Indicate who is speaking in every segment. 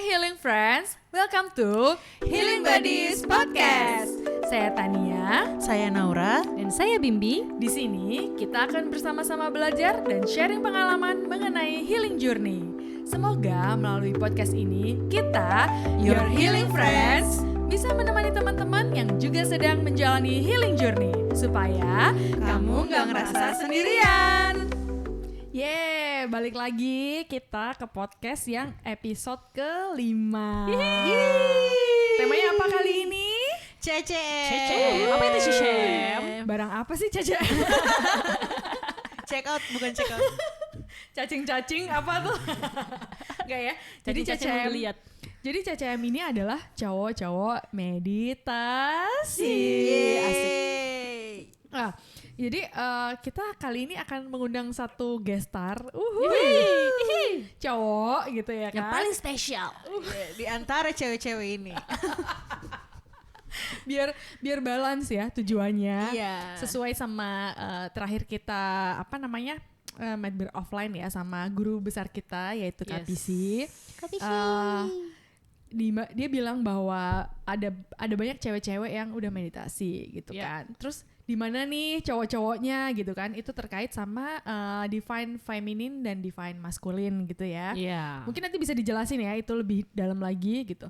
Speaker 1: Healing Friends, welcome to Healing Buddies Podcast. Saya Tania,
Speaker 2: Saya Naura,
Speaker 3: dan saya Bimbi.
Speaker 1: Di sini kita akan bersama-sama belajar dan sharing pengalaman mengenai healing journey. Semoga melalui podcast ini kita, your healing friends, bisa menemani teman-teman yang juga sedang menjalani healing journey supaya kamu gak merasa sendirian. Yeay, balik lagi kita ke podcast yang episode ke-5. Temanya apa kali ini?
Speaker 2: CCM.
Speaker 3: Apa itu CCM?
Speaker 1: Barang apa sih CCM?
Speaker 2: Check out, bukan check out.
Speaker 1: Cacing-cacing apa tuh? Enggak ya? Jadi CCM, jadi CCM ini adalah cowok-cowok meditasi. Asik. Nah, jadi kita kali ini akan mengundang satu guest star, cowok gitu ya kan?
Speaker 3: Yang paling spesial.
Speaker 2: Di antara cewek-cewek ini.
Speaker 1: biar balance ya tujuannya.
Speaker 2: Iya.
Speaker 1: Sesuai sama terakhir kita Medbear offline ya sama guru besar kita yaitu Kak Pisi. Dia bilang bahwa ada banyak cewek-cewek yang udah meditasi gitu kan. Terus di mana nih cowok-cowoknya gitu kan? Itu terkait sama divine feminine dan divine masculine gitu ya.
Speaker 3: Iya.
Speaker 1: Mungkin nanti bisa dijelasin ya itu lebih dalam lagi gitu.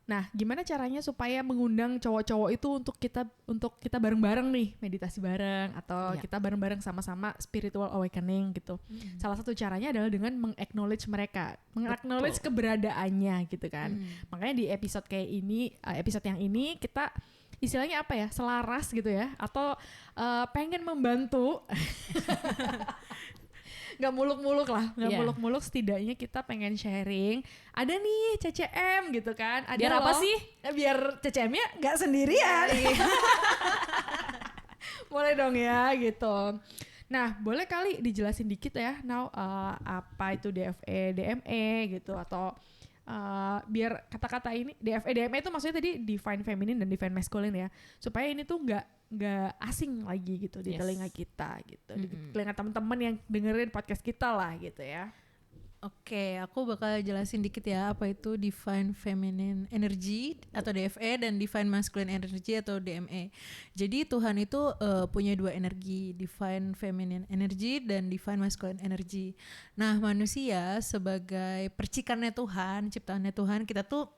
Speaker 1: Nah, gimana caranya supaya mengundang cowok-cowok itu untuk kita bareng-bareng nih meditasi bareng atau kita bareng-bareng sama-sama spiritual awakening gitu. Salah satu caranya adalah dengan meng-acknowledge mereka, meng-acknowledge keberadaannya gitu kan. Makanya di episode kayak ini, episode yang ini kita istilahnya apa ya, selaras gitu ya, atau pengen membantu. Gak muluk-muluk lah, muluk-muluk, setidaknya kita pengen sharing. Ada nih CCM gitu kan. Ada
Speaker 3: biar apa sih?
Speaker 1: Biar CCM-nya gak sendirian. Boleh dong ya gitu. Nah, boleh kali dijelasin dikit ya, apa itu DFE, DME gitu, atau biar kata-kata ini DFE, DME itu maksudnya tadi divine feminine dan divine masculine ya, supaya ini tuh nggak asing lagi gitu di telinga kita gitu, di telinga teman-teman yang dengerin podcast kita lah gitu ya.
Speaker 2: Oke, aku bakal jelasin dikit ya apa itu Divine Feminine Energy atau DFE dan Divine Masculine Energy atau DME. Jadi Tuhan itu punya dua energi, Divine Feminine Energy dan Divine Masculine Energy. Nah, manusia sebagai percikannya Tuhan, ciptaannya Tuhan, kita tuh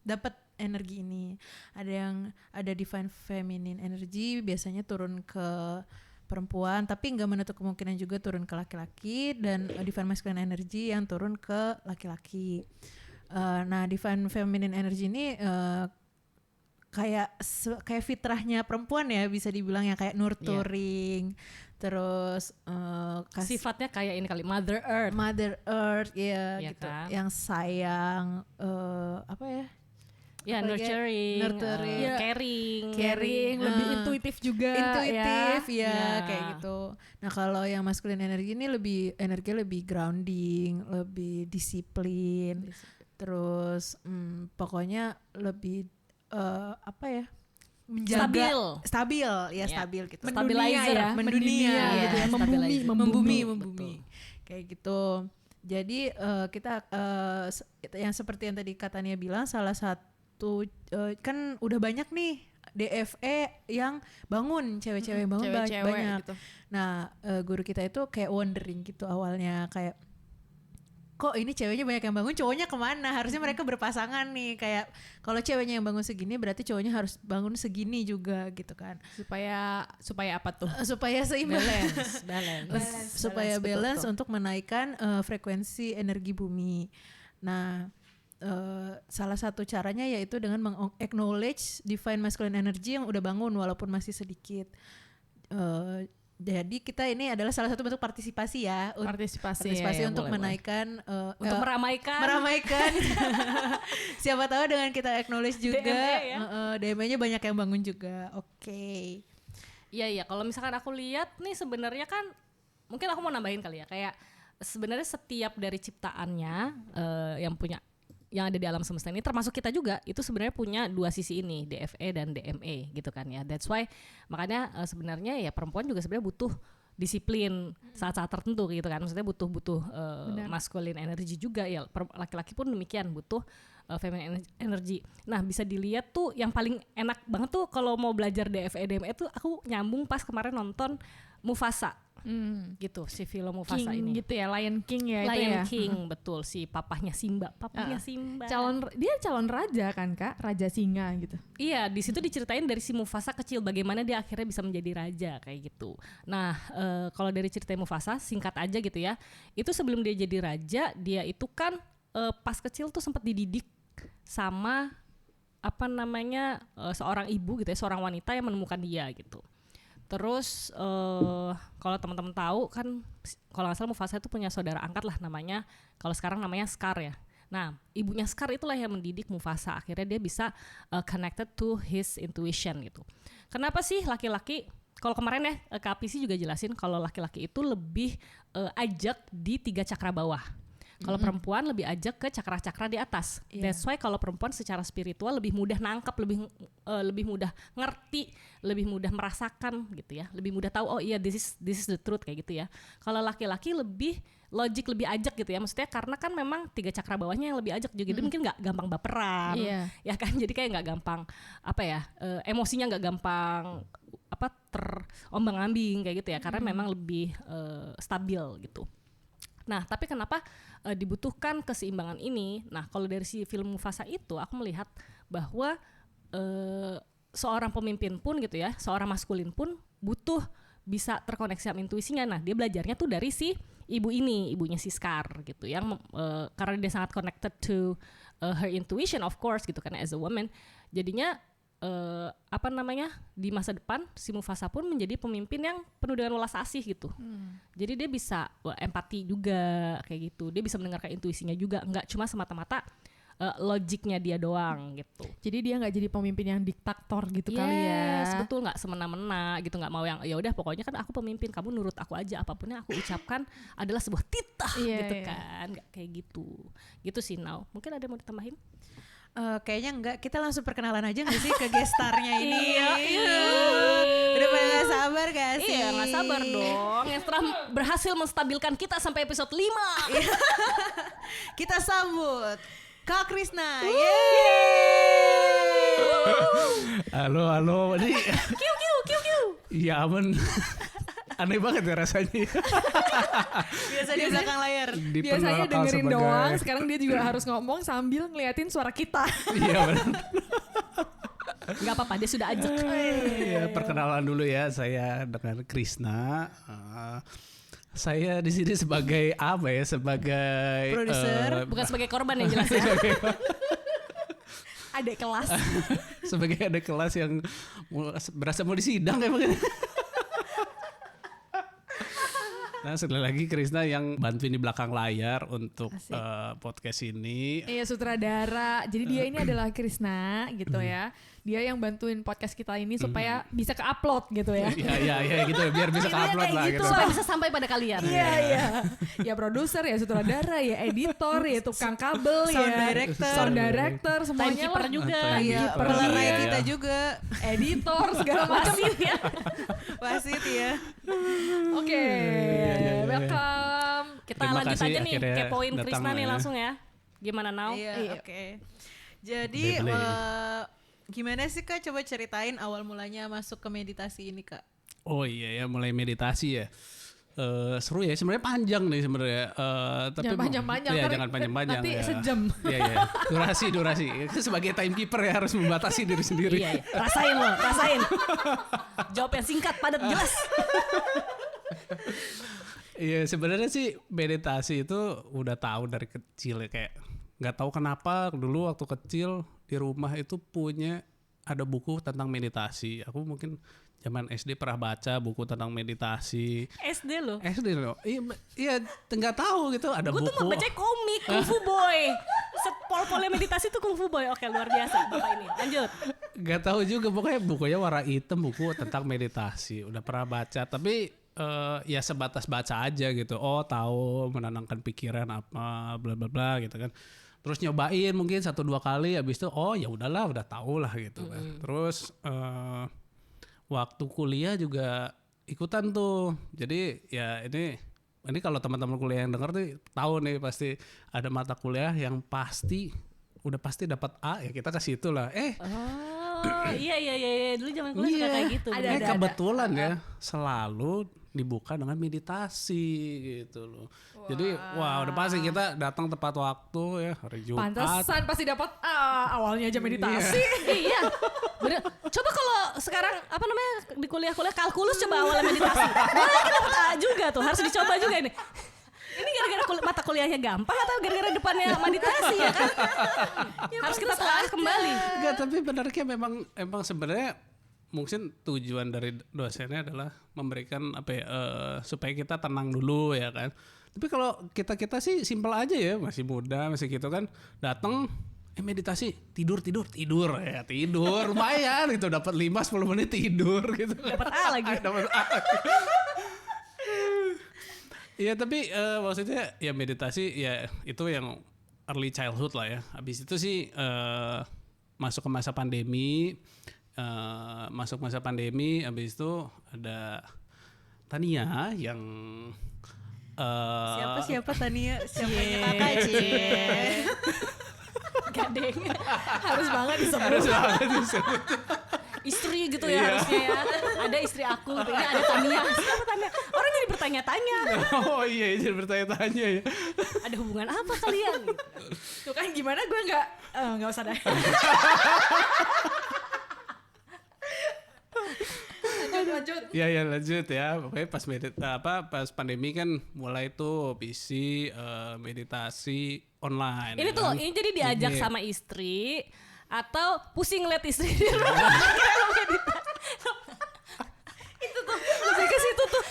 Speaker 2: dapat energi ini. Ada Divine Feminine Energy biasanya turun ke perempuan, tapi nggak menutup kemungkinan juga turun ke laki-laki, dan Divine Masculine Energy yang turun ke laki-laki. Nah, Divine Feminine Energy ini kayak fitrahnya perempuan ya, bisa dibilang, yang kayak nurturing, terus
Speaker 3: sifatnya kayak ini kali, Mother Earth
Speaker 2: ya gitu,
Speaker 3: kan?
Speaker 2: yang sayang,
Speaker 3: nurturing,
Speaker 1: caring, lebih intuitif juga,
Speaker 2: ya kayak gitu. Nah, kalau yang masculine energi ini energinya lebih grounding, lebih disiplin. Terus pokoknya lebih menjaga stabil gitu,
Speaker 3: stabilizer ya,
Speaker 1: mendunia gitu ya, membumi
Speaker 2: kayak gitu. Jadi kita yang seperti yang tadi katanya bilang, salah satu kan udah banyak nih DFE yang bangun, cewek-cewek yang bangun banyak gitu. Nah, guru kita itu kayak wondering gitu awalnya, kayak kok ini ceweknya banyak yang bangun, cowoknya kemana? Harusnya mereka berpasangan nih, kayak kalau ceweknya yang bangun segini berarti cowoknya harus bangun segini juga gitu kan,
Speaker 1: supaya apa tuh?
Speaker 2: Supaya seimbang,
Speaker 1: balance,
Speaker 2: supaya balance betul. Untuk menaikkan frekuensi energi bumi. Nah, salah satu caranya yaitu dengan meng-acknowledge divine masculine energy yang udah bangun walaupun masih sedikit. Jadi kita ini adalah salah satu bentuk partisipasi ya, partisipasi ya, untuk menaikkan,
Speaker 3: untuk meramaikan.
Speaker 2: Siapa tahu dengan kita acknowledge juga, DME-nya banyak yang bangun juga. Oke.
Speaker 3: Iya, kalau misalkan aku lihat nih sebenarnya kan, mungkin aku mau nambahin kali ya, kayak sebenarnya setiap dari ciptaannya yang ada di alam semesta ini, termasuk kita juga, itu sebenarnya punya dua sisi ini, DFE dan DME gitu kan ya. That's why makanya sebenarnya ya perempuan juga sebenarnya butuh disiplin saat-saat tertentu gitu kan. Maksudnya butuh masculine energy juga ya. Laki-laki pun demikian butuh feminine energy. Nah, bisa dilihat tuh yang paling enak banget tuh kalau mau belajar DFE DME tuh aku nyambung pas kemarin nonton Mufasa. Gitu si film Mufasa
Speaker 1: King
Speaker 3: ini
Speaker 1: gitu ya, Lion King ya itu
Speaker 3: Lion
Speaker 1: ya.
Speaker 3: King betul, si papahnya Simba. Simba.
Speaker 1: Dia calon raja kan Kak, raja singa gitu.
Speaker 3: Iya, di situ diceritain dari si Mufasa kecil bagaimana dia akhirnya bisa menjadi raja kayak gitu. Nah, kalau dari cerita Mufasa singkat aja gitu ya. Itu sebelum dia jadi raja, dia itu kan pas kecil tuh sempat dididik sama seorang ibu gitu ya, seorang wanita yang menemukan dia gitu. Terus kalau teman-teman tahu kan, kalau nggak salah Mufasa itu punya saudara angkat lah namanya, kalau sekarang namanya Scar ya. Nah, ibunya Scar itulah yang mendidik Mufasa. Akhirnya dia bisa connected to his intuition gitu. Kenapa sih laki-laki, kalau kemarin ya Kak Pisi juga jelasin kalau laki-laki itu lebih ajak di 3 cakra bawah. Kalau perempuan lebih ajak ke cakra-cakra di atas.
Speaker 2: Yeah.
Speaker 3: That's why kalau perempuan secara spiritual lebih mudah nangkap, lebih mudah ngerti, lebih mudah merasakan gitu ya. Lebih mudah tahu oh iya this is the truth kayak gitu ya. Kalau laki-laki lebih logik, lebih ajak gitu ya. Maksudnya karena kan memang 3 cakra bawahnya yang lebih ajak juga. Jadi mungkin nggak gampang baperan.
Speaker 1: Iya.
Speaker 3: Ya kan, jadi kayak nggak gampang emosinya nggak gampang terombang-ambing kayak gitu ya. Karena memang lebih stabil gitu. Nah, tapi kenapa dibutuhkan keseimbangan ini? Nah, kalau dari si film Mufasa itu aku melihat bahwa seorang pemimpin pun gitu ya, seorang maskulin pun butuh bisa terkoneksi sama intuisinya. Nah, dia belajarnya tuh dari si ibunya si Scar gitu, yang karena dia sangat connected to her intuition of course gitu kan as a woman. Jadinya di masa depan si Mufasa pun menjadi pemimpin yang penuh dengan welas asih gitu. Jadi dia bisa empati juga kayak gitu. Dia bisa mendengarkan intuisinya juga, enggak cuma semata-mata logiknya dia doang gitu.
Speaker 1: Jadi dia nggak jadi pemimpin yang diktator gitu kali ya.
Speaker 3: Yes, betul, nggak semena-mena gitu, nggak mau yang ya udah pokoknya kan aku pemimpin, kamu nurut aku aja, apapun yang aku ucapkan adalah sebuah titah gitu kan, nggak kayak gitu. Gitu sih Nau. Mungkin ada yang mau ditambahin?
Speaker 2: Kayaknya enggak, kita langsung perkenalan aja gak sih ke gestarnya ini?
Speaker 3: Iya.
Speaker 2: Udah pada gak sabar gak sih?
Speaker 3: Iya, gak sabar dong. Yang telah berhasil menstabilkan kita sampai episode 5.
Speaker 2: Kita sambut Kak Krisna.
Speaker 4: Halo. Ini
Speaker 3: Kiu.
Speaker 4: ya aman. Aneh banget ya rasanya.
Speaker 2: Biasa di belakang layar.
Speaker 1: Biasanya dengerin doang, sekarang dia juga harus ngomong sambil ngeliatin suara kita.
Speaker 4: Iya benar.
Speaker 3: Gak apa-apa, dia sudah ajak.
Speaker 4: Ya, perkenalan dulu ya, saya dengan Krisna. Saya di sini sebagai apa ya? Sebagai
Speaker 2: produser,
Speaker 3: bukan sebagai korban yang jelas ya.
Speaker 1: Adik kelas.
Speaker 4: Sebagai adik kelas yang berasa mau disidang kayak begini. Nah, sekali lagi Krisna yang bantuin di belakang layar untuk podcast ini.
Speaker 1: Iya, sutradara. Jadi dia ini adalah Krisna gitu ya. Dia yang bantuin podcast kita ini supaya bisa ke-upload gitu ya.
Speaker 4: Iya gitu, biar bisa ke-upload lah gitu.
Speaker 3: Supaya bisa sampai pada kalian.
Speaker 1: Iya. Ya produser, ya sutradara, ya editor, ya tukang kabel, sound director, semuanya
Speaker 3: Timekeeper
Speaker 1: lah.
Speaker 3: juga.
Speaker 2: Iya, penerai kita juga.
Speaker 1: Editor segala macam.
Speaker 2: Wasit ya.
Speaker 1: Oke. Welcome.
Speaker 3: Kita
Speaker 4: Terima
Speaker 3: lanjut
Speaker 4: kasih
Speaker 3: aja nih,
Speaker 4: akhirnya
Speaker 3: kepoin
Speaker 4: datang
Speaker 3: Krisna nih
Speaker 4: ya.
Speaker 3: langsung ya. Gimana Nau?
Speaker 2: Iya, oke. Jadi gimana sih Kak, coba ceritain awal mulanya masuk ke meditasi ini Kak?
Speaker 4: Oh iya ya, mulai meditasi ya. Seru ya, sebenarnya panjang nih sebenarnya. Tapi
Speaker 1: Jangan panjang-panjang,
Speaker 4: ya,
Speaker 1: ntar
Speaker 4: jangan panjang-panjang
Speaker 1: nanti
Speaker 4: ya.
Speaker 1: sejam.
Speaker 4: Iya. Durasi. Itu sebagai timekeeper ya harus membatasi diri sendiri.
Speaker 3: Iya. Rasain. Jawab yang singkat, padat, jelas.
Speaker 4: Iya, sebenarnya sih meditasi itu udah tahu dari kecil ya, kayak nggak tahu kenapa dulu waktu kecil di rumah itu punya ada buku tentang meditasi. Aku mungkin zaman SD pernah baca buku tentang meditasi.
Speaker 3: SD loh.
Speaker 4: SD loh. Iya, nggak tahu gitu ada
Speaker 3: Gue
Speaker 4: buku.
Speaker 3: tuh mau baca komik Kung Fu Boy. Pol-polnya meditasi tuh Kung Fu Boy. Oke, luar biasa Bapak ini. Lanjut.
Speaker 4: Gak tahu juga, pokoknya bukunya warna hitam, buku tentang meditasi. Udah pernah baca, tapi ya sebatas baca aja gitu. Oh, tahu menenangkan pikiran apa, bla bla bla gitu kan. Terus nyobain mungkin 1-2 kali, habis itu oh ya udahlah, udah tahu lah gitu kan. Terus waktu kuliah juga ikutan tuh. Jadi ya ini kalau teman-teman kuliah yang denger tuh tahu nih pasti ada mata kuliah yang udah pasti dapat A ya kita ke situ lah.
Speaker 3: Iya. Dulu zaman kuliah suka kayak gitu.
Speaker 4: Kebetulan ya selalu dibuka dengan meditasi gitu loh. Jadi udah pasti kita datang tepat waktu ya hari Jumat.
Speaker 1: Pantesan pasti dapat awalnya aja meditasi.
Speaker 3: Iya. Bener. Coba kalau sekarang apa namanya di kuliah-kuliah kalkulus coba awalnya meditasi. Boleh kita dapat A juga tuh. Harus dicoba juga ini. Ini gara-gara mata kuliahnya gampang atau gara-gara depannya meditasi ya kan? Harus kita telah kembali.
Speaker 4: Enggak, tapi benarnya emang sebenarnya mungkin tujuan dari dosennya adalah memberikan supaya kita tenang dulu ya kan. Tapi kalau kita sih simpel aja ya, masih muda masih gitu kan, datang meditasi tidur ya tidur lumayan gitu dapat 5-10 menit tidur gitu.
Speaker 3: Dapat A lagi.
Speaker 4: Iya tapi maksudnya ya meditasi ya itu yang early childhood lah ya. Habis itu sih masuk ke masa pandemi. Habis itu ada Tania yang
Speaker 2: Siapa Tania? Siapanya
Speaker 3: Cie.
Speaker 2: kakak Cie?
Speaker 3: Gadeng.
Speaker 1: Harus banget disebut.
Speaker 3: Istri gitu ya harusnya ya. Ada istri aku, ini ada Tania. Siapa Tania? Orang jadi bertanya-tanya.
Speaker 4: Oh iya jadi bertanya-tanya ya.
Speaker 3: Ada hubungan apa kalian?
Speaker 1: Tuh kan gimana gue nggak usah dah. lanjut.
Speaker 4: Ya lanjut ya. Pokoknya pas pandemi kan mulai tuh PC meditasi online.
Speaker 3: Ini
Speaker 4: ya
Speaker 3: tuh,
Speaker 4: kan?
Speaker 3: ini jadi diajak
Speaker 4: Iya.
Speaker 3: sama istri atau pusing ngeliat istri di rumah. Itu tuh, lebih ke situ tuh.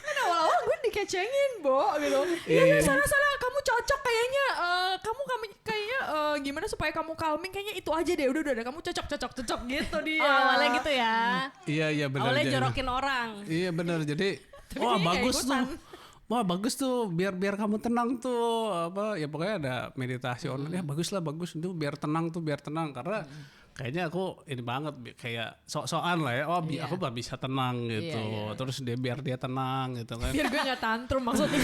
Speaker 1: Kan awal-awal gue dikecengin, Bo, gitu.
Speaker 4: Iya.
Speaker 1: Sana kamu cocok kayaknya. Kamu kayaknya gimana supaya kamu calming kayaknya itu aja deh. Udah kamu cocok gitu dia.
Speaker 3: Oh, awalnya gitu ya.
Speaker 4: Iya benar.
Speaker 3: Awalnya
Speaker 4: jadi.
Speaker 3: jorokin orang.
Speaker 4: Iya benar. Jadi
Speaker 1: kayaknya
Speaker 4: bagus
Speaker 1: ikutan.
Speaker 4: tuh. Wah bagus tuh biar kamu tenang tuh ya pokoknya ada meditasi online ya bagus itu biar tenang karena kayaknya aku ini banget kayak sok-sokan lah ya aku bisa tenang gitu terus biar dia tenang gitu kan
Speaker 1: Biar gue nggak tantrum maksudnya.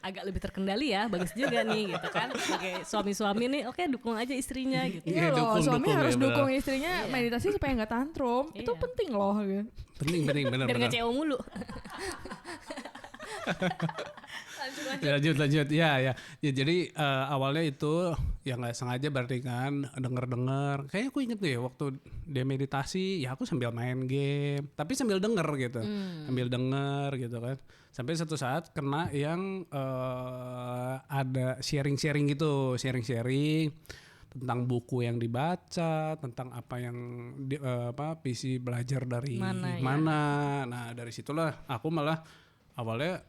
Speaker 3: Agak lebih terkendali ya, bagus juga nih gitu kan. Sebagai suami-suami nih, oke dukung aja istrinya gitu.
Speaker 1: Iya loh, suami harus dukung istrinya
Speaker 3: Iya.
Speaker 1: meditasi supaya nggak tantrum. Itu
Speaker 3: Iya.
Speaker 1: penting loh. Gitu.
Speaker 4: penting benar
Speaker 3: Biar nggak CEO mulu.
Speaker 4: lanjut ya jadi awalnya itu yang nggak sengaja berarti kan denger kayaknya aku inget deh waktu dia meditasi ya aku sambil main game tapi sambil denger gitu kan sampai satu saat kena yang ada sharing tentang buku yang dibaca tentang apa yang PC belajar dari mana. Nah dari situlah aku malah awalnya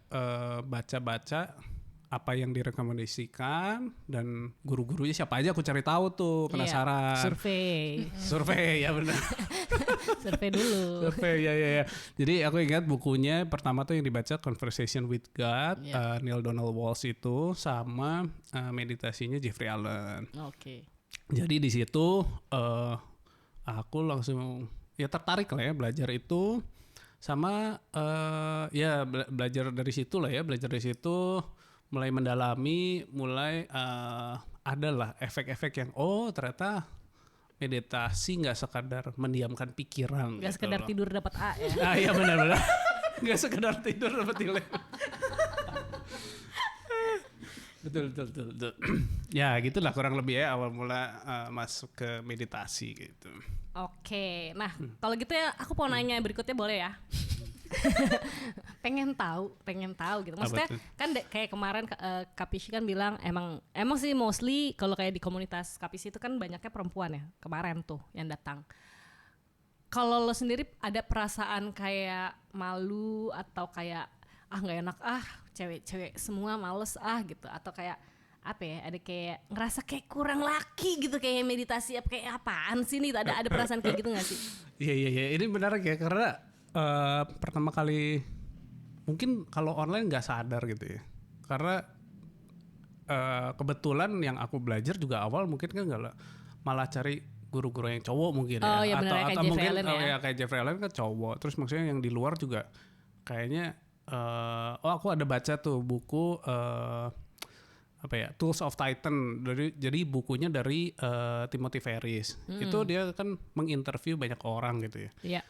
Speaker 4: baca-baca apa yang direkomendasikan dan guru-gurunya siapa aja aku cari tahu tuh penasaran. Survei ya benar.
Speaker 3: Survei dulu.
Speaker 4: Survei ya. Jadi aku ingat bukunya pertama tuh yang dibaca Conversation with God Neil Donald Walsh itu sama meditasinya Jeffrey Allen.
Speaker 3: Oke.
Speaker 4: Jadi di situ aku langsung ya tertarik lah ya belajar itu sama belajar dari situ mulai mendalami adalah efek-efek yang ternyata meditasi nggak sekadar mendiamkan pikiran
Speaker 3: Nggak sekedar tidur dapat A ya.
Speaker 4: iya benar nggak sekedar tidur dapat nilai betul ya gitulah kurang lebih ya awal mula masuk ke meditasi gitu.
Speaker 3: Oke, nah kalau gitu ya aku mau nanya berikutnya boleh ya? pengen tahu gitu. Maksudnya kan kayak kemarin Kapishi kan bilang emang sih mostly kalau kayak di komunitas Kapishi itu kan banyaknya perempuan ya kemarin tuh yang datang. Kalau lo sendiri ada perasaan kayak malu atau kayak nggak enak cewek-cewek semua males gitu atau kayak apa ya ada kayak ngerasa kayak kurang laki gitu kayak meditasi kayak apaan sih nih ada perasaan kayak gitu nggak sih?
Speaker 4: Iya ini benar ya karena pertama kali mungkin kalau online nggak sadar gitu ya karena kebetulan yang aku belajar juga awal mungkin kan malah cari guru-guru yang cowok mungkin
Speaker 3: Oh,
Speaker 4: ya,
Speaker 3: iya benar, kayak Jeffrey
Speaker 4: mungkin
Speaker 3: Allen ya.
Speaker 4: ya kayak Jeffrey Allen kan cowok. Terus maksudnya yang di luar juga kayaknya aku ada baca tuh buku apa ya, Tools of Titan, jadi bukunya dari Timothy Ferris. Itu dia kan menginterview banyak orang gitu ya.
Speaker 3: Iya.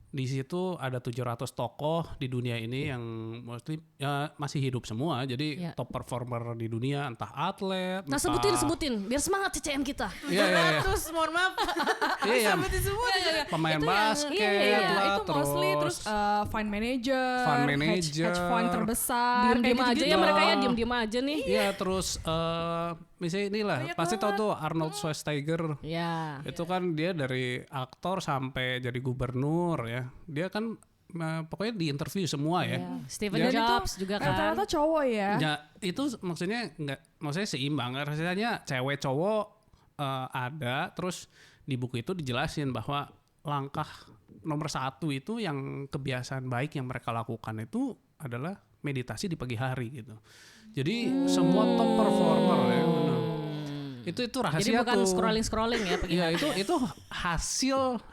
Speaker 4: Di situ ada 700 tokoh di dunia ini yang mostly ya masih hidup semua, jadi
Speaker 3: Iya.
Speaker 4: top performer di dunia, entah atlet,
Speaker 3: Nah sebutin biar semangat CCM kita.
Speaker 4: Iya.
Speaker 2: Terus mohon maaf.
Speaker 4: Iya,
Speaker 2: Sebutin semua.
Speaker 4: pemain
Speaker 1: Itu yang-
Speaker 4: basket
Speaker 3: iya,
Speaker 4: lah,
Speaker 1: itu mostly terus fund manager,
Speaker 4: Fund manager.
Speaker 1: hedge fund terbesar,
Speaker 3: Diem-diem
Speaker 1: kayak
Speaker 3: aja
Speaker 1: gitu-gitu.
Speaker 3: ya mereka ya, diem-diem aja nih.
Speaker 4: Iya, terus misalnya inilah
Speaker 1: Banyak
Speaker 4: pasti tahu
Speaker 1: banget.
Speaker 4: tuh Arnold Schwarzenegger.
Speaker 3: Ya.
Speaker 4: Itu kan dia dari aktor sampai jadi gubernur ya. Dia kan pokoknya di interview semua ya.
Speaker 3: Steven
Speaker 4: Jadi
Speaker 3: Jobs juga kan.
Speaker 1: Rata-rata cowok ya.
Speaker 4: Ya itu maksudnya maksudnya seimbang. Rasanya cewek cowok ada, terus di buku itu dijelasin bahwa langkah nomor 1 itu yang kebiasaan baik yang mereka lakukan itu adalah meditasi di pagi hari gitu. Jadi semua top performer ya benar. Itu rahasia.
Speaker 3: Jadi bukan
Speaker 4: tuh.
Speaker 3: scrolling ya pagi
Speaker 4: Iya
Speaker 3: hari.
Speaker 4: itu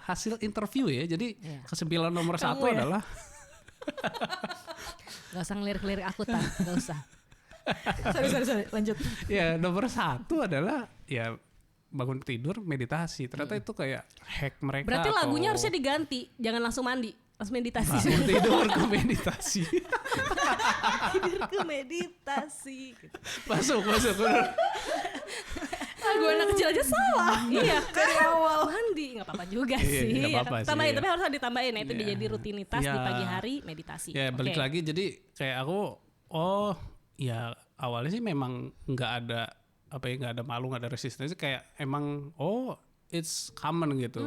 Speaker 4: hasil interview ya. Jadi
Speaker 3: Iya.
Speaker 4: kesimpulan nomor 1
Speaker 1: ya?
Speaker 4: adalah
Speaker 3: Gak usah ngelirik-lirik aku tak, gak usah.
Speaker 1: sorry, lanjut.
Speaker 4: ya nomor 1 adalah ya bangun tidur meditasi. Ternyata itu kayak hack mereka.
Speaker 3: Berarti
Speaker 4: atau
Speaker 3: lagunya harusnya diganti, jangan langsung mandi, langsung meditasi.
Speaker 4: bangun tidur ke meditasi.
Speaker 3: Tidur ke meditasi.
Speaker 4: masuk.
Speaker 1: Lagu anak kecil aja salah.
Speaker 3: Iya, dari awal mandi nggak apa-apa juga
Speaker 4: Iya,
Speaker 3: sih.
Speaker 4: nggak
Speaker 3: ya
Speaker 4: apa-apa
Speaker 3: kan?
Speaker 4: sih,
Speaker 3: Tambahin,
Speaker 4: iya.
Speaker 3: tapi harus ditambahin ya itu
Speaker 4: Iya.
Speaker 3: jadi rutinitas di
Speaker 4: Iya.
Speaker 3: pagi hari meditasi.
Speaker 4: Ya balik
Speaker 3: Oke.
Speaker 4: lagi jadi kayak aku ya awalnya sih memang nggak ada nggak ada malu, nggak ada resistensi, kayak emang it's common gitu.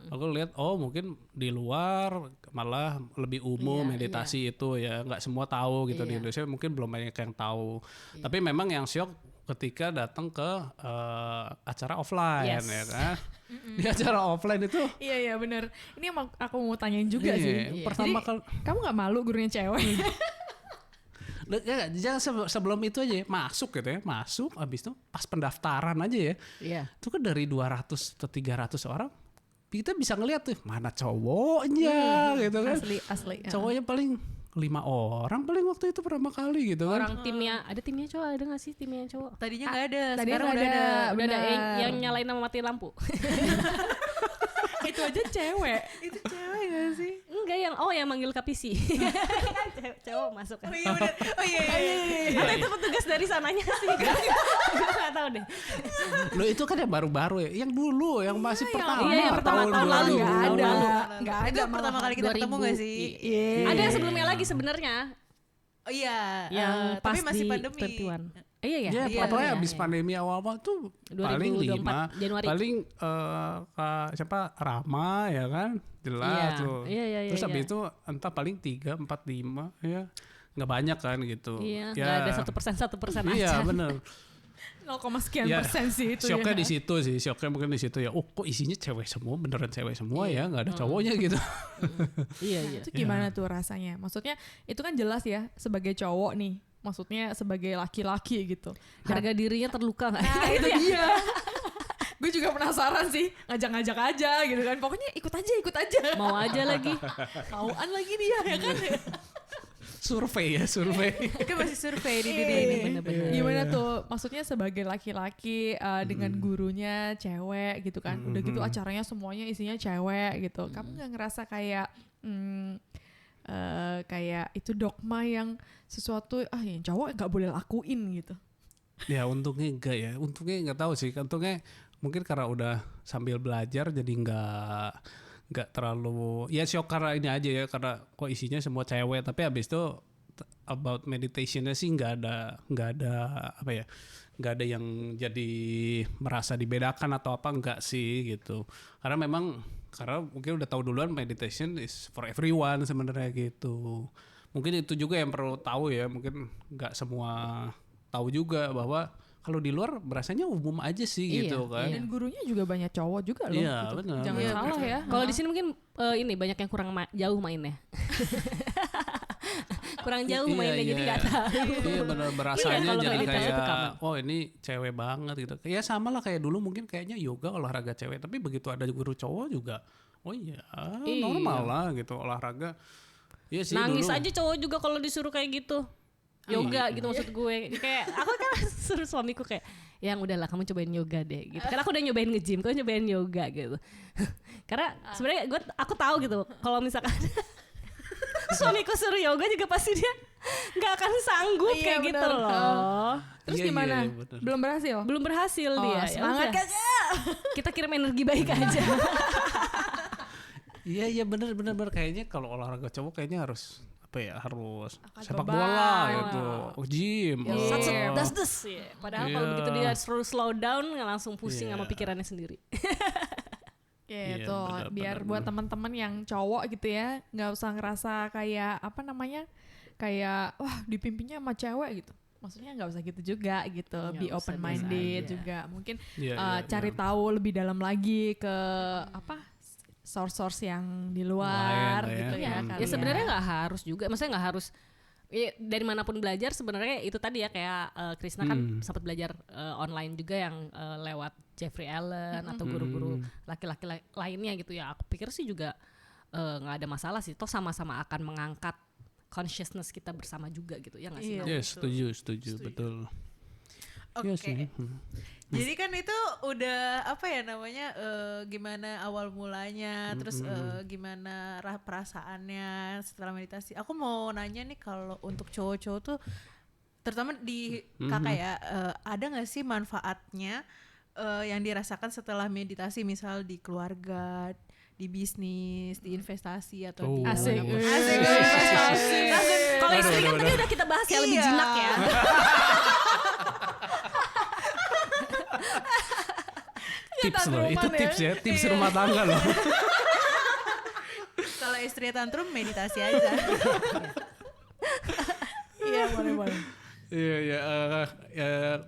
Speaker 4: Aku lihat mungkin di luar malah lebih umum
Speaker 3: Iya,
Speaker 4: meditasi itu ya, nggak semua tahu gitu. Di
Speaker 3: Iya.
Speaker 4: Indonesia mungkin belum banyak yang tahu. Tapi memang yang syok ketika datang ke acara offline
Speaker 3: Yes.
Speaker 4: ya kan. Di acara offline itu
Speaker 1: Iya benar. Ini emang aku mau tanyain juga
Speaker 4: iya,
Speaker 1: sih.
Speaker 4: pertama
Speaker 1: Jadi,
Speaker 4: kali
Speaker 1: kamu nggak malu gurunya cewek?
Speaker 4: ya, jangan sebelum itu aja ya, masuk gitu ya, masuk habis itu pas pendaftaran aja ya.
Speaker 3: Iya.
Speaker 4: Itu kan dari 200 atau 300 orang kita bisa ngeliat tuh mana cowoknya gitu kan.
Speaker 1: Asli.
Speaker 4: Cowoknya paling 5 orang paling waktu itu pertama kali gitu kan.
Speaker 3: Orang timnya, ada timnya cowok, ada gak sih timnya cowok?
Speaker 2: Tadinya nggak ada,
Speaker 1: Tadinya
Speaker 2: sekarang
Speaker 1: nggak
Speaker 2: udah ada.
Speaker 3: Udah ada
Speaker 1: benar.
Speaker 3: yang nyalain sama matiin lampu.
Speaker 1: Itu aja cewek.
Speaker 2: Itu cewek gak sih?
Speaker 3: Enggak yang manggil kapisi. Cowok masuk kan.
Speaker 2: Oh iya bener. Oh iya.
Speaker 3: Atau itu petugas dari sananya sih. Gue gak tahu deh.
Speaker 4: Loh itu kan yang baru-baru ya. Yang dulu yang masih pertama.
Speaker 3: iya, yang pertama tahun lalu.
Speaker 1: Nggak ada. Nggak
Speaker 2: Itu
Speaker 1: ada.
Speaker 2: pertama kali kita ketemu gak sih?
Speaker 1: Iya.
Speaker 3: Ada yang sebelumnya lagi sebenarnya.
Speaker 2: Oh iya.
Speaker 3: Yang pas
Speaker 2: tapi masih
Speaker 3: di
Speaker 2: pandemi.
Speaker 3: 21. Iya ya.
Speaker 4: Ya,
Speaker 2: Iya,
Speaker 4: pokoknya
Speaker 3: iya,
Speaker 4: habis
Speaker 3: iya.
Speaker 4: pandemi awal-awal tuh
Speaker 3: 2024
Speaker 4: paling 5,
Speaker 3: Januari.
Speaker 4: paling siapa Rama ya kan, jelas
Speaker 3: Iya,
Speaker 4: tuh.
Speaker 3: iya,
Speaker 4: Terus habis
Speaker 3: iya.
Speaker 4: itu entah paling 3, 4, 5 ya, nggak banyak kan gitu.
Speaker 3: Iya,
Speaker 4: ya,
Speaker 3: nggak ada 1%
Speaker 4: Iya
Speaker 3: aja.
Speaker 4: bener.
Speaker 1: 0, sekian
Speaker 4: Ya,
Speaker 1: persen sih itu
Speaker 4: Shocknya
Speaker 1: ya.
Speaker 4: di situ sih, shocknya mungkin di situ ya. Kok isinya cewek semua, beneran cewek semua ya, nggak ada cowoknya gitu.
Speaker 3: Iya.
Speaker 1: Itu gimana tuh rasanya? Maksudnya itu kan jelas ya sebagai cowok nih. Maksudnya sebagai laki-laki gitu.
Speaker 3: Harga dirinya terluka nggak?
Speaker 1: Nah itu dia. Gue juga penasaran sih. Ngajak-ngajak aja gitu kan. Pokoknya ikut aja.
Speaker 3: Mau aja lagi.
Speaker 1: Tauan lagi dia ya kan.
Speaker 4: Survei.
Speaker 2: Kan masih survei di dunia
Speaker 1: Iya.
Speaker 2: ini.
Speaker 3: Bener-bener.
Speaker 1: Gimana tuh? Maksudnya sebagai laki-laki dengan gurunya cewek gitu kan. Udah gitu acaranya semuanya isinya cewek gitu. Kamu nggak ngerasa kayak kayak itu dogma yang sesuatu yang cowok nggak boleh lakuin gitu?
Speaker 4: Ya untungnya enggak ya, untungnya nggak tahu sih, untungnya mungkin karena udah sambil belajar jadi nggak terlalu ya shock karena ini aja ya, karena kok isinya semua cewek, tapi habis itu about meditationnya sih nggak ada yang jadi merasa dibedakan atau apa, enggak sih gitu, karena mungkin udah tahu duluan meditation is for everyone sebenarnya gitu. Mungkin itu juga yang perlu tahu ya, mungkin nggak semua tahu juga bahwa kalau di luar berasanya umum aja sih
Speaker 3: Iya,
Speaker 4: gitu kan.
Speaker 1: Dan gurunya juga banyak cowok juga loh.
Speaker 4: Iya,
Speaker 1: gitu.
Speaker 4: benar.
Speaker 1: Jangan
Speaker 4: Iya,
Speaker 1: salah ya.
Speaker 3: Kalau di sini mungkin ini banyak yang kurang jauh mainnya. kurang jauh
Speaker 4: Iya,
Speaker 3: mainnya jadi
Speaker 4: iya.
Speaker 3: nggak tahu.
Speaker 4: Iya benar berasanya
Speaker 3: kalau
Speaker 4: jadi
Speaker 3: meditasi itu
Speaker 4: kayak
Speaker 3: common.
Speaker 4: oh ini cewek banget gitu. Ya sama lah kayak dulu mungkin kayaknya yoga olahraga cewek, tapi begitu ada guru cowok juga oh iya normal lah gitu olahraga. Iya sih
Speaker 3: Nangis
Speaker 4: dulu.
Speaker 3: aja cowok juga kalau disuruh kayak gitu. Yoga gitu maksud gue. Kayak aku kan suruh suamiku kayak, yang udahlah kamu cobain yoga deh gitu. Karena aku udah nyobain nge-gym, kau nyobain yoga gitu. Karena sebenarnya aku tahu gitu kalau misalkan suamiku suruh yoga juga pasti dia nggak akan sanggup
Speaker 1: Iya,
Speaker 3: kayak gitu
Speaker 1: bener.
Speaker 3: loh.
Speaker 1: Terus
Speaker 4: Iya,
Speaker 1: gimana?
Speaker 4: iya, bener.
Speaker 1: Belum berhasil?
Speaker 3: Belum berhasil
Speaker 1: Oh,
Speaker 3: dia. Ya
Speaker 1: semangat
Speaker 3: udah. Kita kirim energi baik aja.
Speaker 4: Iya benar kayaknya kalau olahraga cowok kayaknya harus apa ya harus
Speaker 1: Akan
Speaker 4: sepak
Speaker 1: coba.
Speaker 4: bola gitu, gym.
Speaker 3: Sat-set,
Speaker 4: oh.
Speaker 3: das-des. Ya. Padahal kalau
Speaker 4: Iya.
Speaker 3: begitu dia slow down nggak langsung pusing
Speaker 4: Iya.
Speaker 3: sama pikirannya sendiri.
Speaker 1: Gitu,
Speaker 4: Iya, benar,
Speaker 1: biar
Speaker 4: benar,
Speaker 1: buat
Speaker 4: benar.
Speaker 1: teman-teman yang cowok gitu ya, nggak usah ngerasa kayak apa namanya, kayak wah dipimpinnya sama cewek gitu. Maksudnya nggak usah gitu juga gitu,
Speaker 3: Nggak
Speaker 1: be
Speaker 3: usah,
Speaker 1: open
Speaker 3: biasa
Speaker 1: minded
Speaker 3: aja.
Speaker 1: juga. Mungkin
Speaker 4: Iya,
Speaker 1: cari
Speaker 4: iya.
Speaker 1: tahu lebih dalam lagi ke apa source-source yang di luar
Speaker 4: Lain lah ya.
Speaker 1: gitu ya.
Speaker 4: Hmm.
Speaker 1: kali
Speaker 3: Ya sebenarnya nggak harus juga, maksudnya nggak harus ya, dari manapun belajar sebenarnya itu tadi ya kayak Krisna kan sempat belajar online juga yang lewat Jeffrey Allen atau guru-guru laki-laki lainnya gitu ya. Aku pikir sih juga nggak ada masalah sih, toh sama-sama akan mengangkat consciousness kita bersama juga gitu ya nggak sih?
Speaker 1: Iya.
Speaker 3: Nau?
Speaker 4: Iya setuju betul.
Speaker 2: Oke.
Speaker 4: Iya sih.
Speaker 2: Jadi kan itu udah apa ya namanya gimana awal mulanya, terus gimana perasaannya setelah meditasi. Aku mau nanya nih kalau untuk cowok-cowok tuh, terutama di kakak ya, ada nggak sih manfaatnya yang dirasakan setelah meditasi, misal di keluarga, di bisnis, di investasi atau di
Speaker 4: Oh.
Speaker 1: Asik.
Speaker 2: Asik.
Speaker 1: Investasi.
Speaker 3: Kalau istri kan
Speaker 4: Aduh,
Speaker 3: tadi udah kita bahas ya lebih
Speaker 2: Iya.
Speaker 3: jinak ya.
Speaker 4: Tips loh, itu
Speaker 1: tantruman ya.
Speaker 4: tips ya, tips rumah tangga loh.
Speaker 2: Kalau istri tantrum meditasi aja.
Speaker 1: Iya boleh.
Speaker 4: Iya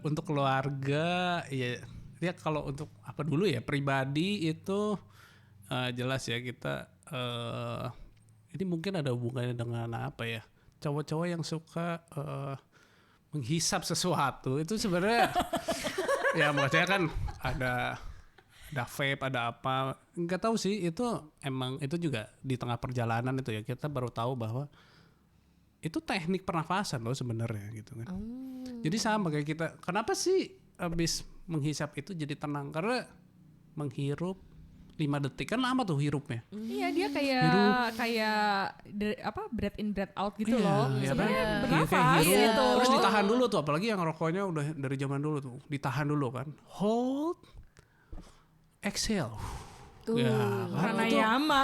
Speaker 4: untuk keluarga ya kalau untuk apa dulu ya pribadi itu jelas ya kita ini mungkin ada hubungannya dengan apa ya cowok-cowok yang suka menghisap sesuatu itu sebenarnya ya maksudnya kan ada vape ada apa nggak tahu sih itu emang itu juga di tengah perjalanan itu ya kita baru tahu bahwa itu teknik pernafasan loh sebenarnya gitu kan. Jadi sama kayak kita. Kenapa sih abis menghisap itu jadi tenang? Karena menghirup 5 detik kan lama tuh hirupnya.
Speaker 1: Iya dia kayak apa breath in breath out gitu
Speaker 4: Iya,
Speaker 1: loh.
Speaker 4: iya
Speaker 1: Sebenarnya
Speaker 4: kan?
Speaker 1: bernafas
Speaker 4: Kayak hirup,
Speaker 1: gitu.
Speaker 4: terus ditahan dulu tuh apalagi yang rokoknya udah dari zaman dulu tuh. Ditahan dulu kan. Hold. Exhale. Ya, kan itu-
Speaker 1: Pranayama.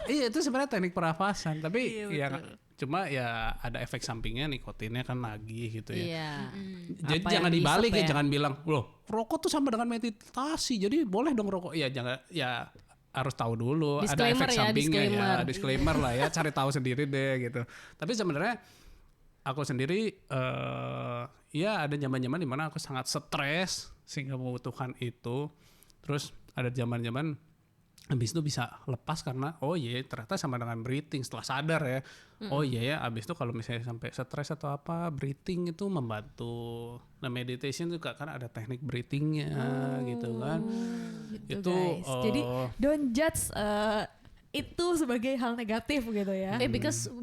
Speaker 4: iya itu sebenarnya teknik pernafasan tapi ya cuma ya ada efek sampingnya nikotinnya kan nagih gitu ya.
Speaker 3: Iya.
Speaker 4: Jadi
Speaker 3: Apa
Speaker 4: jangan
Speaker 3: yang
Speaker 4: dibalik
Speaker 3: dihisap
Speaker 4: ya,
Speaker 3: ya?
Speaker 4: jangan bilang loh rokok tuh sama dengan meditasi jadi boleh dong rokok ya jangan ya harus tahu dulu ada
Speaker 3: Disclaimer
Speaker 4: efek
Speaker 3: ya,
Speaker 4: sampingnya
Speaker 3: disclaimer.
Speaker 4: ya disclaimer lah ya cari tahu sendiri deh gitu. Tapi sebenarnya aku sendiri ya ada zaman-zaman dimana aku sangat stres sehingga membutuhkan itu. Terus ada zaman-zaman habis itu bisa lepas karena oh iya ternyata sama dengan breathing setelah sadar ya. Oh iya ya habis itu kalau misalnya sampai stres atau apa breathing itu membantu. Nah meditation juga kan ada teknik breathingnya gitu kan.
Speaker 1: Gitu,
Speaker 4: Itu
Speaker 1: guys. Jadi don't judge itu sebagai hal negatif gitu ya.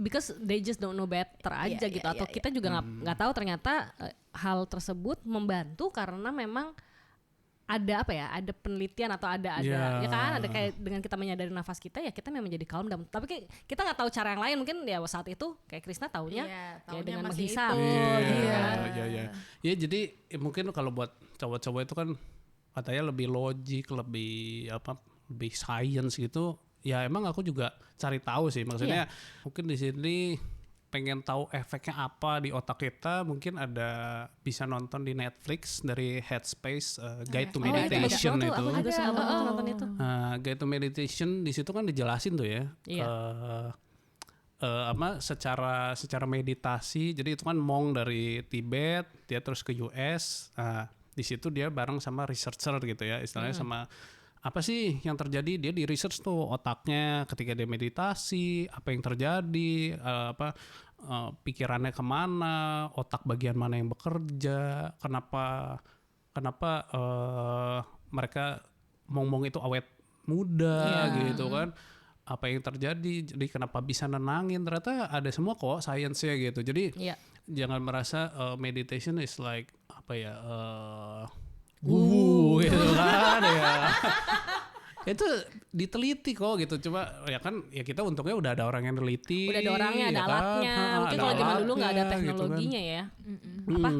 Speaker 3: Because they just don't know better aja
Speaker 1: Iya,
Speaker 3: gitu
Speaker 1: iya,
Speaker 3: atau
Speaker 1: iya,
Speaker 3: kita juga nggak tahu ternyata hal tersebut membantu karena memang ada apa ya ada penelitian atau ada
Speaker 4: Ya.
Speaker 3: ya kan ada kayak dengan kita menyadari nafas kita ya kita memang jadi calm down tapi kita nggak tahu cara yang lain mungkin ya saat itu kayak Krisna taunya
Speaker 1: Iya,
Speaker 3: ya
Speaker 1: taunya
Speaker 3: dengan
Speaker 1: masih
Speaker 3: menghisap
Speaker 1: itu. Iya.
Speaker 4: Ya jadi mungkin kalau buat cowok-cowok itu kan katanya lebih logik, lebih science gitu. Ya emang aku juga cari tahu sih maksudnya mungkin di sini pengen tahu efeknya apa di otak kita mungkin ada bisa nonton di Netflix dari Headspace Guide to Meditation
Speaker 3: itu
Speaker 4: itu.
Speaker 3: aku juga sempat nonton itu
Speaker 4: Guide to Meditation di situ kan dijelasin tuh ya
Speaker 3: Iya.
Speaker 4: secara meditasi. Jadi itu kan monk dari Tibet dia terus ke US. Di situ dia bareng sama researcher gitu ya istilahnya sama apa sih yang terjadi dia di research tuh otaknya ketika dia meditasi apa yang terjadi pikirannya kemana, otak bagian mana yang bekerja, kenapa mereka ngomong itu awet muda gitu kan, apa yang terjadi, jadi kenapa bisa nenangin, ternyata ada semua kok science-nya gitu. Jadi jangan merasa meditation is like apa ya, gitu kan ya. Itu diteliti kok gitu, coba ya kan, ya kita untungnya udah ada orang yang neliti,
Speaker 3: udah ada orangnya, ada alatnya. Mungkin kalau zaman dulu nggak ada teknologinya gitu kan. Apa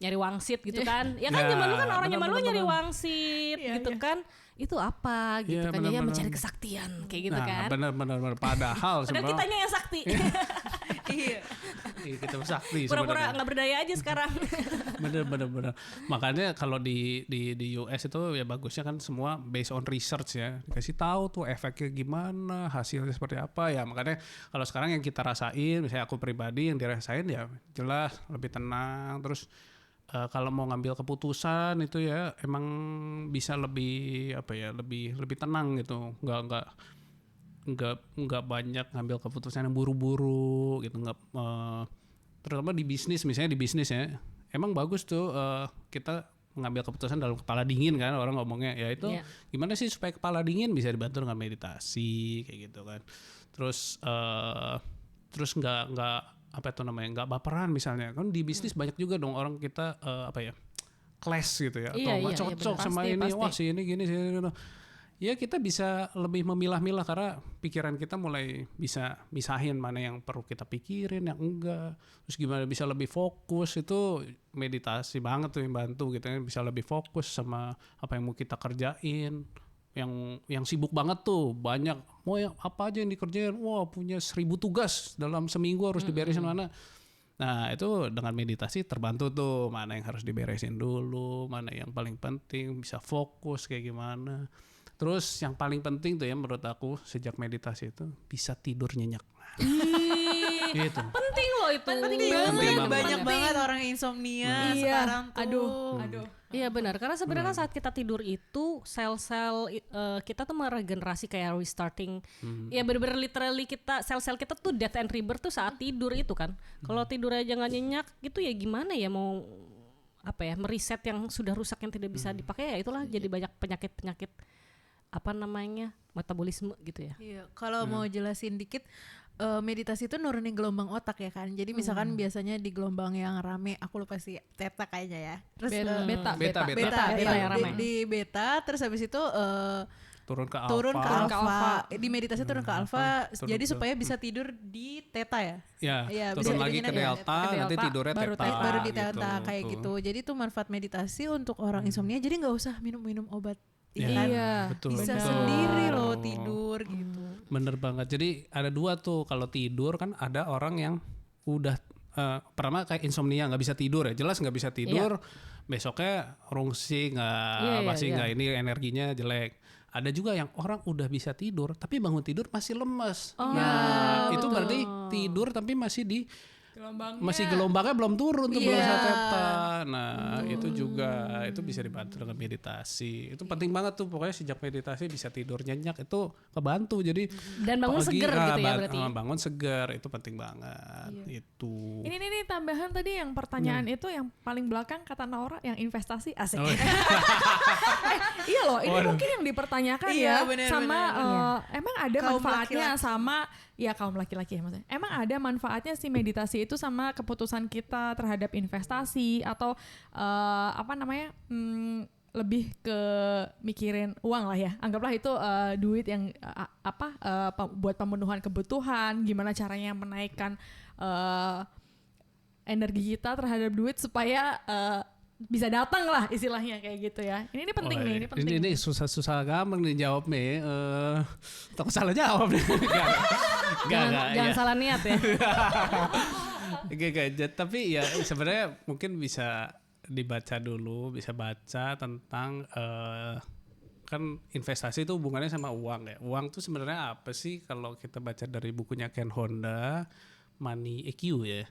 Speaker 3: nyari wangsit gitu kan, ya kan zaman dulu kan orang zaman dulu nyari wangsit gitu kan, itu apa gitu kan, dia mencari kesaktian kayak gitu kan.
Speaker 4: Benar. Padahal
Speaker 3: kitanya yang sakti.
Speaker 2: Iya.
Speaker 4: Kita sakti
Speaker 3: pura-pura nggak berdaya aja sekarang.
Speaker 4: bener. Makanya kalau di US itu ya bagusnya kan semua based on research ya, dikasih tahu tuh efeknya gimana, hasilnya seperti apa ya. Makanya kalau sekarang yang kita rasain, misalnya aku pribadi yang dirasain ya jelas lebih tenang. Terus kalau mau ngambil keputusan itu ya emang bisa lebih apa ya, lebih tenang gitu, nggak banyak ngambil keputusan yang buru-buru gitu, nggak terutama di bisnis, misalnya di bisnis ya emang bagus tuh kita mengambil keputusan dalam kepala dingin kan, orang ngomongnya ya itu gimana sih supaya kepala dingin, bisa dibantu dengan meditasi kayak gitu kan. Terus nggak apa itu namanya, nggak baperan misalnya kan, di bisnis banyak juga dong orang kita apa ya, clash gitu ya, atau nggak cocok sama ini, wah si ini gini sih gitu. Ya kita bisa lebih memilah-milah karena pikiran kita mulai bisa misahin mana yang perlu kita pikirin, yang enggak. Terus gimana bisa lebih fokus, itu meditasi banget tuh yang bantu gitu kan, bisa lebih fokus sama apa yang mau kita kerjain. Yang sibuk banget tuh banyak, mau yang apa aja yang dikerjain, wah punya 1000 tugas dalam seminggu harus diberesin mana. Nah itu dengan meditasi terbantu tuh, mana yang harus diberesin dulu, mana yang paling penting, bisa fokus kayak gimana. Terus yang paling penting tuh ya menurut aku sejak meditasi itu bisa tidur nyenyak. Gitu.
Speaker 3: Penting loh itu.
Speaker 2: Penting banget. Banyak banget orang insomnia sekarang tuh.
Speaker 1: Aduh.
Speaker 3: Iya benar, karena sebenarnya saat kita tidur itu sel-sel kita tuh meregenerasi, kayak restarting. Ya benar-benar literally kita, sel-sel kita tuh death and rebirth tuh saat tidur itu kan. Kalau tidur aja nggak nyenyak gitu ya gimana ya mau apa ya, meriset yang sudah rusak yang tidak bisa dipakai, ya itulah jadi banyak penyakit apa namanya, metabolisme gitu ya.
Speaker 2: Iya, kalau mau jelasin dikit, meditasi itu nurunin gelombang otak ya kan. Jadi misalkan biasanya di gelombang yang rame, aku lupa sih theta kayaknya ya. Terus
Speaker 1: beta
Speaker 3: yang rame.
Speaker 2: Di beta, terus habis itu
Speaker 4: turun ke
Speaker 2: alfa. Di meditasi turun ke alfa, jadi supaya bisa tidur di theta ya.
Speaker 4: Ya, turun lagi ke delta, nanti tidurnya theta.
Speaker 2: Baru di theta kayak gitu. Jadi itu manfaat meditasi untuk orang insomnia. Jadi nggak usah minum obat.
Speaker 1: Iya,
Speaker 4: betul.
Speaker 2: Bisa sendiri loh tidur gitu.
Speaker 4: Bener banget. Jadi ada dua tuh, kalau tidur kan ada orang yang udah pertama kayak insomnia, nggak bisa tidur ya, jelas nggak bisa tidur. Besoknya rungsing, nggak ini energinya jelek. Ada juga yang orang udah bisa tidur tapi bangun tidur masih lemes. Itu berarti tidur tapi masih gelombangnya belum turun tuh, belum theta. Nah itu juga itu bisa dibantu dengan meditasi. Itu penting banget tuh, pokoknya sejak meditasi bisa tidur nyenyak itu kebantu. Jadi
Speaker 3: dan bangun seger gitu ya berarti.
Speaker 4: Bangun seger itu penting banget. Itu.
Speaker 1: Ini tambahan tadi yang pertanyaan itu yang paling belakang kata Naura yang investasi, asik. Iya loh, ini mungkin yang dipertanyakan sama emang ada kaum manfaatnya laki-laki. Sama ya kaum laki-laki ya maksudnya. Emang ada manfaatnya sih meditasi itu sama keputusan kita terhadap investasi atau lebih ke mikirin uang lah ya. Anggaplah itu duit yang buat pemenuhan kebutuhan, gimana caranya menaikkan energi kita terhadap duit supaya bisa datang lah istilahnya kayak gitu ya. Ini penting nih, ini penting.
Speaker 4: Ini susah gampang nih jawab nih. Takut salah jawab nih.
Speaker 3: Jangan salah niat ya.
Speaker 4: Tapi ya sebenarnya mungkin bisa dibaca dulu, bisa baca tentang kan investasi itu hubungannya sama uang ya. Uang tuh sebenarnya apa sih? Kalau kita baca dari bukunya Ken Honda, Money EQ ya.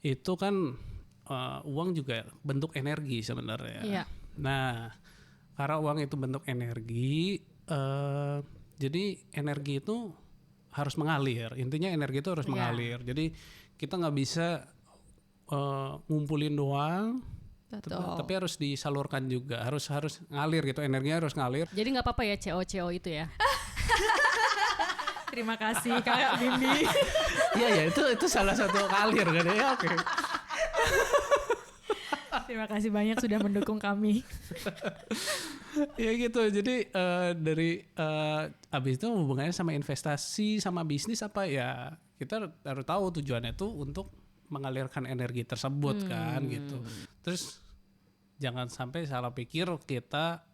Speaker 4: Itu kan uang juga bentuk energi sebenarnya.
Speaker 3: Iya.
Speaker 4: Nah, karena uang itu bentuk energi, jadi energi itu harus mengalir. Intinya energi itu harus mengalir. Jadi kita nggak bisa ngumpulin doang,
Speaker 1: Betul.
Speaker 4: tapi harus disalurkan juga, harus ngalir gitu, energinya harus ngalir.
Speaker 3: Jadi nggak apa-apa ya CO itu ya.
Speaker 1: Terima kasih Kak Bimbi.
Speaker 4: Iya ya, itu salah satu ngalir kan ya. Oke.
Speaker 1: Terima kasih banyak sudah mendukung kami.
Speaker 4: Ya gitu. Jadi dari abis itu hubungannya sama investasi sama bisnis apa ya, kita harus tahu tujuannya tuh untuk mengalirkan energi tersebut kan gitu. Terus jangan sampai salah pikir kita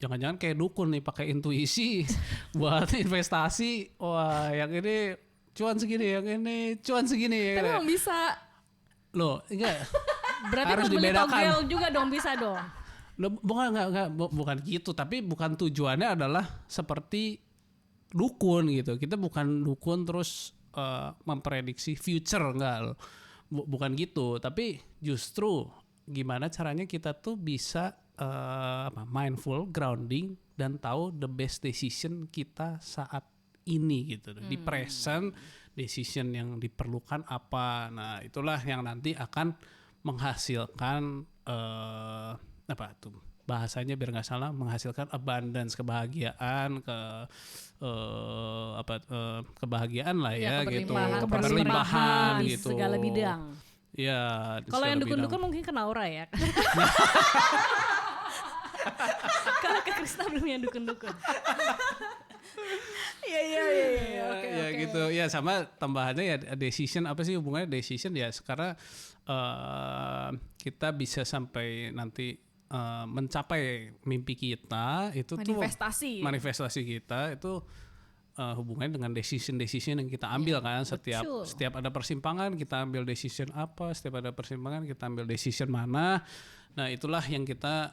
Speaker 4: jangan-jangan kayak dukun nih pakai intuisi buat investasi. Wah, yang ini cuan segini, yang ini cuan segini.
Speaker 1: Tapi emang bisa.
Speaker 4: Loh, enggak.
Speaker 3: Berarti
Speaker 4: Harus
Speaker 3: beli
Speaker 4: dibedakan.
Speaker 3: togel juga dong, bisa dong.
Speaker 4: Loh, bukan gitu, tapi bukan tujuannya adalah seperti dukun gitu. Kita bukan dukun terus memprediksi future, enggak. Bukan gitu, tapi justru gimana caranya kita tuh bisa mindful, grounding, dan tahu the best decision kita saat ini gitu. Di present decision yang diperlukan apa. Nah, itulah yang nanti akan menghasilkan apa tuh bahasanya biar nggak salah, menghasilkan abundance, kebahagiaan, kebahagiaan lah ya gitu, keberlimpahan gitu,
Speaker 3: segala bidang.
Speaker 4: Ya.
Speaker 3: Kalau yang dukun-dukun mungkin ke Naura ya. Kalau ke Krisna belum yang dukun-dukun.
Speaker 1: Iya. Oke.
Speaker 4: Gitu. Ya sama tambahannya ya decision, apa sih hubungannya decision ya, sekarang kita bisa sampai nanti mencapai mimpi kita itu manifestasi kita itu hubungannya dengan decision yang kita ambil kan, setiap ada persimpangan kita ambil decision apa, setiap ada persimpangan kita ambil decision mana. Nah, itulah yang kita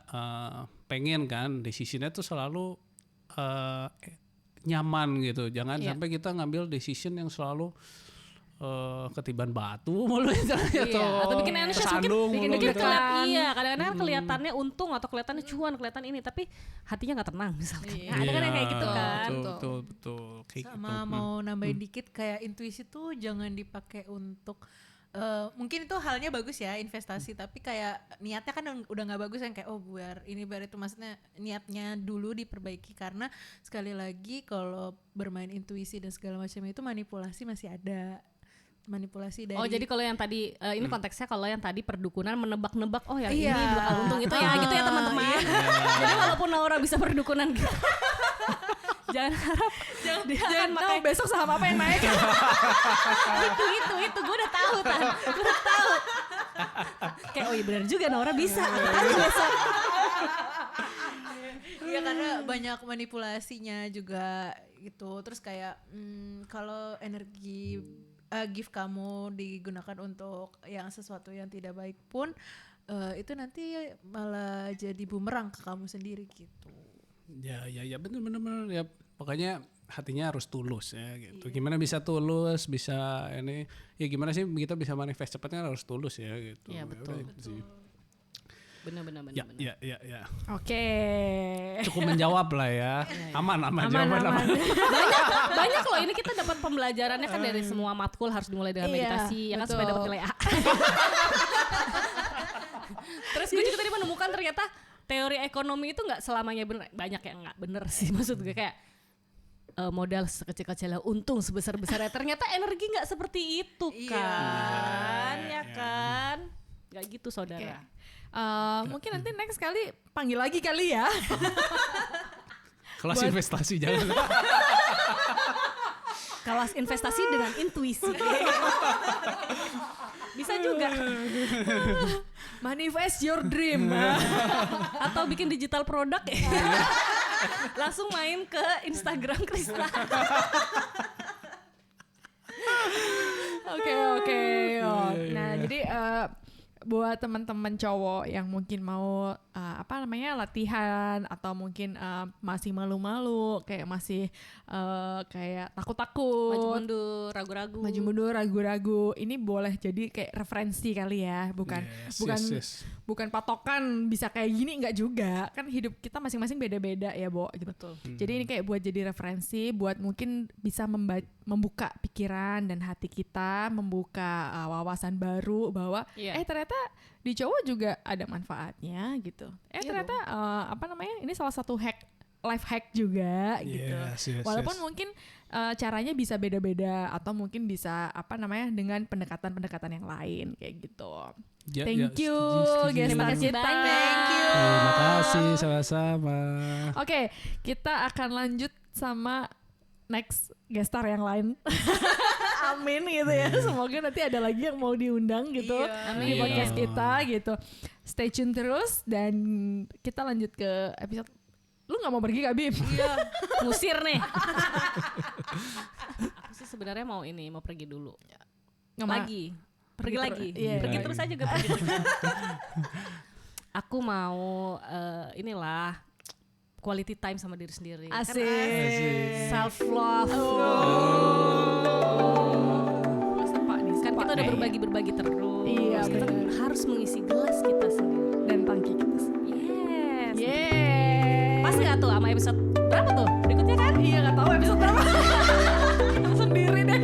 Speaker 4: pengen kan, decisionnya tuh selalu nyaman gitu. Jangan sampai kita ngambil decision yang selalu ketiban batu mulu
Speaker 3: atau bikin anxious, mungkin
Speaker 4: gitu.
Speaker 3: Kadang-kadang kelihatannya untung atau kelihatannya cuan, kelihatan ini, tapi hatinya nggak tenang misalkan. Ada kan yang kayak gitu kan.
Speaker 4: Betul. Kayak
Speaker 2: sama
Speaker 4: gitu.
Speaker 2: mau nambahin dikit, kayak intuisi tuh jangan dipakai untuk mungkin itu halnya bagus ya investasi, tapi kayak niatnya kan udah nggak bagus yang kayak biar itu, maksudnya niatnya dulu diperbaiki, karena sekali lagi kalau bermain intuisi dan segala macam itu manipulasi masih ada. Manipulasi dari
Speaker 3: jadi kalau yang tadi ini konteksnya, kalau yang tadi perdukunan menebak-nebak yang ini bakal untung itu ya gitu ya teman-teman. Jadi walaupun Naura bisa perdukunan gitu, jangan harap
Speaker 1: jangan tahu besok saham apa yang naik.
Speaker 3: itu gue udah tahu kayak iya benar juga Naura bisa tahu besok.
Speaker 2: Iya, karena banyak manipulasinya juga gitu. Terus kayak kalau energi gift kamu digunakan untuk yang sesuatu yang tidak baik pun itu nanti malah jadi bumerang ke kamu sendiri gitu.
Speaker 4: Ya benar ya, pokoknya hatinya harus tulus ya gitu. Gimana bisa tulus, bisa ini ya, gimana sih kita bisa manifest cepatnya, harus tulus ya gitu.
Speaker 3: Iya betul. Benar.
Speaker 4: Ya.
Speaker 1: Oke.
Speaker 4: Cukup menjawab lah ya. Aman.
Speaker 3: Banyak loh ini, kita dapat pembelajarannya kan dari semua matkul, harus dimulai dengan meditasi ya kan, supaya dapat nilai A. Terus gue juga tadi menemukan ternyata teori ekonomi itu nggak selamanya benar, banyak yang nggak bener sih, maksud gue kayak modal sekecil-kecilnya untung sebesar-besarnya, ternyata energi nggak seperti itu kan, ya kan, nggak gitu saudara.
Speaker 1: Mungkin nanti next kali panggil lagi kali ya.
Speaker 4: Kelas investasi jangan.
Speaker 3: Kelas investasi dengan intuisi. Bisa juga.
Speaker 1: Manifest your dream.
Speaker 3: Atau bikin digital produk ya. Langsung main ke Instagram Krisna.
Speaker 1: Oke. Nah, jadi buat teman-teman cowok yang mungkin mau latihan atau mungkin masih malu-malu, kayak masih kayak takut-takut, maju mundur ragu-ragu, ini boleh jadi kayak referensi kali ya, bukan patokan bisa kayak gini, enggak juga, kan hidup kita masing-masing beda-beda ya Bo gitu.
Speaker 3: Betul.
Speaker 1: Jadi ini kayak buat jadi referensi buat mungkin bisa membuka pikiran dan hati kita, membuka wawasan baru bahwa ternyata di cowok juga ada manfaatnya gitu. Ternyata ini salah satu life hack juga gitu. Walaupun mungkin caranya bisa beda-beda atau mungkin bisa dengan pendekatan-pendekatan yang lain kayak gitu. Thank you gestar kita.
Speaker 3: Thank you.
Speaker 4: Terima kasih sama-sama.
Speaker 1: Oke, kita akan lanjut sama next gestar yang lain. Amin gitu ya. Semoga nanti ada lagi yang mau diundang gitu di podcast kita gitu. Stay tune terus dan kita lanjut ke episode. Lu nggak mau pergi Kak Bim?
Speaker 3: Iya. Musir nih. Aku sih sebenarnya mau pergi dulu. Pergi lagi.
Speaker 1: Yeah.
Speaker 3: Pergi terus aja gak pergi. Aku mau quality time sama diri sendiri.
Speaker 1: Asik.
Speaker 3: Self love. Kan kita udah berbagi terus.
Speaker 1: Iya,
Speaker 3: kita harus mengisi gelas kita sendiri
Speaker 1: dan tangki kita sendiri.
Speaker 3: Pas gak tuh sama episode berapa tuh? Berikutnya kan?
Speaker 1: Iya, gak tahu episode berapa. Kita sendiri deh.